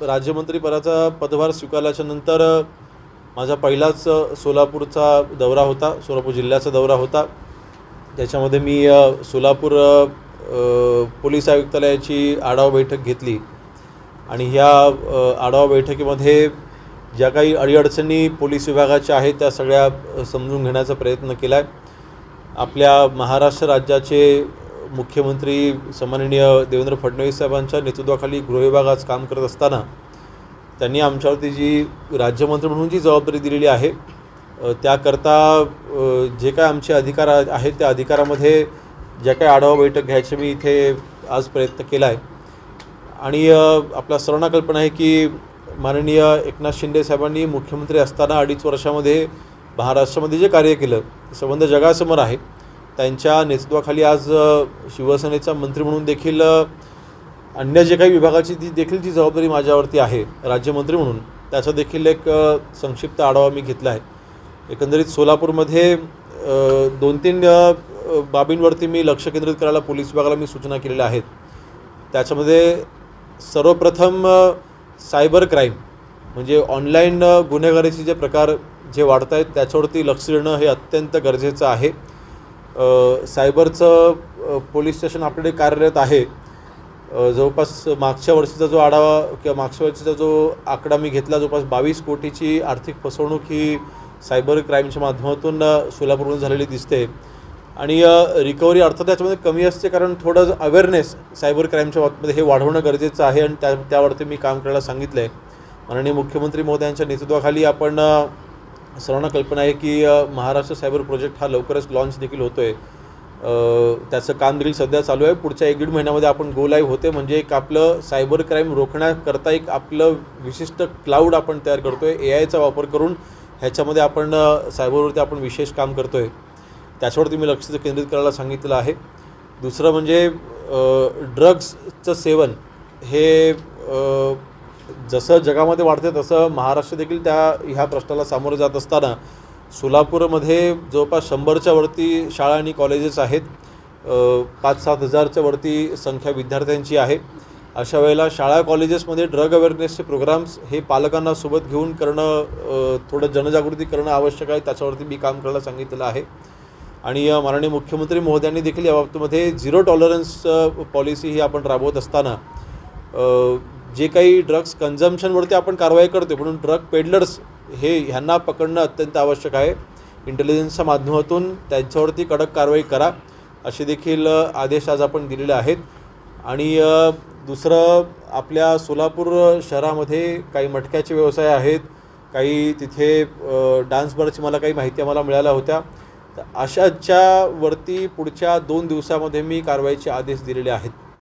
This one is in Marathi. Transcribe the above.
राज्यमंत्रीपदाचा पदभार स्वीकारल्याच्या नंतर माझा पहिलाच सोलापूरचा दौरा होता, सोलापूर जिल्ह्याचा दौरा होता। त्याच्यामध्ये मी सोलापूर पोलीस आयुक्तालयाची आढावा बैठक घेतली आणि ह्या आढावा बैठकीमध्ये ज्या काही अडीअडचणी पोलीस विभागाच्या आहेत त्या सगळ्या समजून घेण्याचा प्रयत्न केला आहे। आपल्या महाराष्ट्र राज्याचे मुख्यमंत्री सन्माननीय देवेंद्र फडणवीस साहेबांच्या नेतृत्वाखाली गृह विभाग आज काम करत असताना त्यांनी आमच्यावरती जी राज्यमंत्री म्हणून जी जबाबदारी दिलेली आहे त्याकरता जे काय आमचे अधिकार आहेत त्या अधिकारामध्ये ज्या काही आढावा बैठक घ्यायची मी इथे आज प्रयत्न केला आहे। आणि आपल्या सर्वांना कल्पना आहे की माननीय एकनाथ शिंदे साहेबांनी मुख्यमंत्री असताना 2.5 वर्षामध्ये महाराष्ट्रामध्ये जे कार्य केलं संबंध जगासमोर आहे। त्यांच्या नेतृत्वाखाली आज शिवसेनेचा मंत्री म्हणून देखील अन्य जे काही विभागाची देखील जी जबाबदारी माझ्यावरती आहे राज्यमंत्री म्हणून त्याचा देखील एक संक्षिप्त आढावा मी घेतला आहे। एकंदरीत सोलापूरमध्ये 2-3 बाबींवरती मी लक्ष केंद्रित करायला पोलीस विभागाला मी सूचना केलेल्या आहेत। त्याच्यामध्ये सर्वप्रथम सायबर क्राईम म्हणजे ऑनलाईन गुन्हेगारीचे जे प्रकार जे वाढत आहेत त्याच्यावरती लक्ष देणं हे अत्यंत गरजेचं आहे। सायबरचं पोलीस स्टेशन आपल्याकडे कार्यरत आहे। जवळपास मागच्या वर्षीचा जो आढावा किंवा मागच्या वर्षीचा जो आकडा मी घेतला जवळपास 22 कोटीची आर्थिक फसवणूक ही सायबर क्राईमच्या माध्यमातून सोलापूरमध्ये झालेली दिसते। आणि रिकव्हरी अर्थात त्याच्यामध्ये कमी असते कारण थोडं अवेअरनेस सायबर क्राईमच्या बाबतीमध्ये हे वाढवणं गरजेचं आहे आणि त्यावरती मी काम करायला सांगितलं आहे। माननीय मुख्यमंत्री महोदयांच्या नेतृत्वाखाली आपण सर्वांना कल्पना आहे की महाराष्ट्र सायबर प्रोजेक्ट हा लवकरच लॉन्च देखील होतो आहे। त्याचं काम देखील सध्या चालू आहे। पुढच्या 1-1.5 महिन्यामध्ये आपण गो लाईव्ह होते म्हणजे एक आपलं सायबर क्राईम रोखण्याकरता एक आपलं विशिष्ट क्लाउड आपण तयार करतो आहे। AIचा वापर करून ह्याच्यामध्ये आपण सायबरवरती आपण विशेष काम करतो आहे। त्याच्यावरती मी लक्ष केंद्रित करायला सांगितलं आहे। दुसरं म्हणजे ड्रग्सचं सेवन हे जसं जगामध्ये वाढते तसं महाराष्ट्र देखील ह्या प्रश्नाला सामोरं जात असताना सोलापूरमध्ये जवळपास 100च्या वरती शाळा आणि कॉलेजेस आहेत। 5-7 हजारच्या वरती संख्या विद्यार्थ्यांची आहे। अशा वेळेला शाळा कॉलेजेसमध्ये ड्रग अवेअरनेसचे प्रोग्राम्स हे पालकांना सोबत घेऊन करणं थोडं जनजागृती करणं आवश्यक आहे। त्याच्यावरती मी काम करायला सांगितलेलं आहे। आणि माननीय मुख्यमंत्री महोदयांनी देखील या बाबतीमध्ये 0 टॉलरन्स पॉलिसी ही आपण राबवत असताना जे काही ड्रग्स कन्झम्पशनवरती आपण कारवाई करतो म्हणून ड्रग पेडलर्स ह्यांना पकडणं अत्यंत आवश्यक आहे। इंटेलिजन्सच्या माध्यमातून त्यांच्यावरती कडक कारवाई करा असे देखील आदेश आज आपण दिलेले आहेत। आणि दुसरं आपल्या सोलापूर शहरामध्ये काही मटक्याचे व्यवसाय आहेत, काही तिथे डान्स बारची मला काही माहिती आम्हाला मिळाल्या होत्या। तर अशाच्या वरती पुढच्या 2 दिवसामध्ये मी कारवाईचे आदेश दिलेले आहेत।